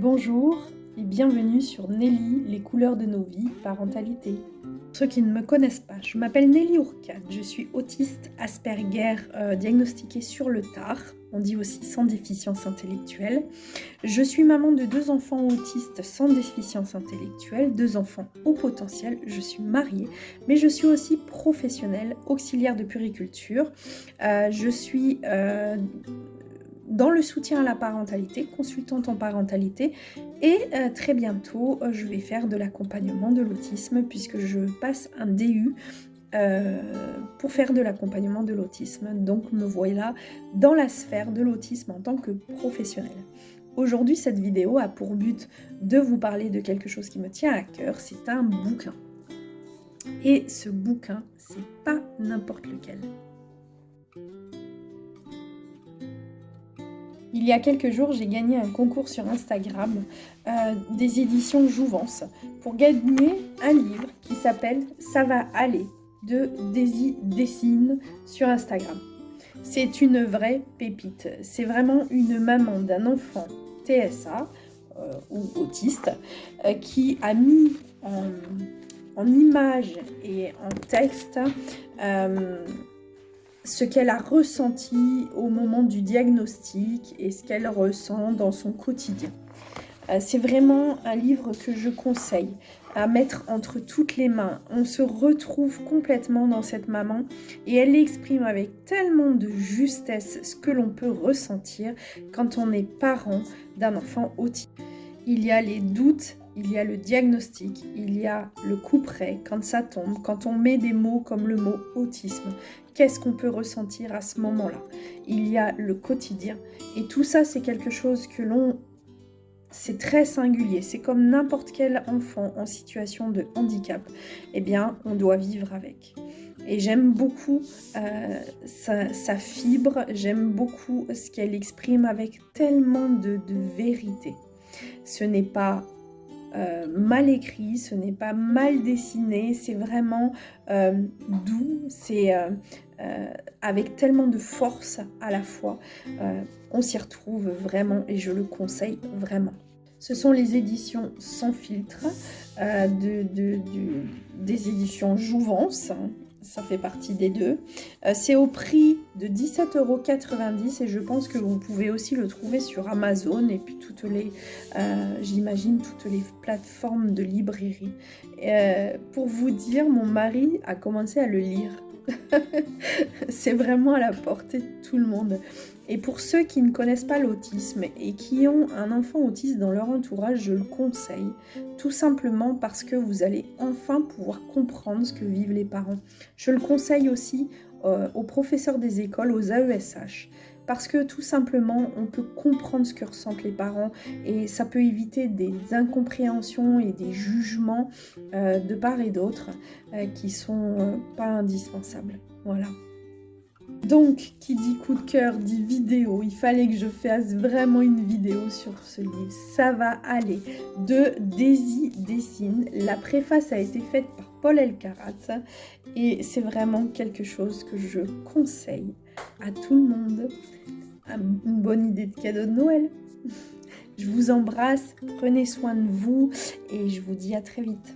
Bonjour et bienvenue sur Nelly, les couleurs de nos vies, parentalité. Pour ceux qui ne me connaissent pas, je m'appelle Nelly Ourcade, je suis autiste Asperger diagnostiquée sur le tard, on dit aussi sans déficience intellectuelle. Je suis maman de 2 enfants autistes sans déficience intellectuelle, 2 enfants au potentiel, je suis mariée, mais je suis aussi professionnelle, auxiliaire de puériculture. Je suis dans le soutien à la parentalité, consultante en parentalité, et très bientôt je vais faire de l'accompagnement de l'autisme puisque je passe un DU pour faire de l'accompagnement de l'autisme. Donc me voilà dans la sphère de l'autisme en tant que professionnelle. Aujourd'hui, cette vidéo a pour but de vous parler de quelque chose qui me tient à cœur, c'est un bouquin. Et ce bouquin, c'est pas n'importe lequel. Il y a quelques jours, j'ai gagné un concours sur Instagram des éditions Jouvence pour gagner un livre qui s'appelle « Ça va aller » de Daisy Dessine sur Instagram. C'est une vraie pépite. C'est vraiment une maman d'un enfant TSA ou autiste qui a mis en images et en texte ce qu'elle a ressenti au moment du diagnostic et ce qu'elle ressent dans son quotidien. C'est vraiment un livre que je conseille à mettre entre toutes les mains. On se retrouve complètement dans cette maman et elle exprime avec tellement de justesse ce que l'on peut ressentir quand on est parent d'un enfant autiste. Il y a les doutes, il y a le diagnostic, il y a le couperet quand ça tombe, quand on met des mots comme le mot autisme. Qu'est-ce qu'on peut ressentir à ce moment-là? Il y a le quotidien. Et tout ça, c'est quelque chose que c'est très singulier. C'est comme n'importe quel enfant en situation de handicap. Eh bien, on doit vivre avec. Et j'aime beaucoup sa fibre, j'aime beaucoup ce qu'elle exprime avec tellement de vérité. Ce n'est pas mal écrit, ce n'est pas mal dessiné, c'est vraiment doux, c'est avec tellement de force à la fois. On s'y retrouve vraiment et je le conseille vraiment. Ce sont les éditions Sans filtre des éditions Jouvence. Ça fait partie des deux. C'est au prix de 17,90 € et je pense que vous pouvez aussi le trouver sur Amazon et puis j'imagine toutes les plateformes de librairie. Pour vous dire, mon mari a commencé à le lire. C'est vraiment à la portée de tout le monde. Et pour ceux qui ne connaissent pas l'autisme et qui ont un enfant autiste dans leur entourage, je le conseille, tout simplement parce que vous allez enfin pouvoir comprendre ce que vivent les parents. Je le conseille aussi aux professeurs des écoles, aux AESH, parce que tout simplement, on peut comprendre ce que ressentent les parents et ça peut éviter des incompréhensions et des jugements de part et d'autre qui sont pas indispensables. Voilà. Donc, qui dit coup de cœur, dit vidéo. Il fallait que je fasse vraiment une vidéo sur ce livre. Ça va aller de Daisy Dessine. La préface a été faite par Paul Elkarat et c'est vraiment quelque chose que je conseille à tout le monde. Une bonne idée de cadeau de Noël. Je vous embrasse, prenez soin de vous et je vous dis à très vite.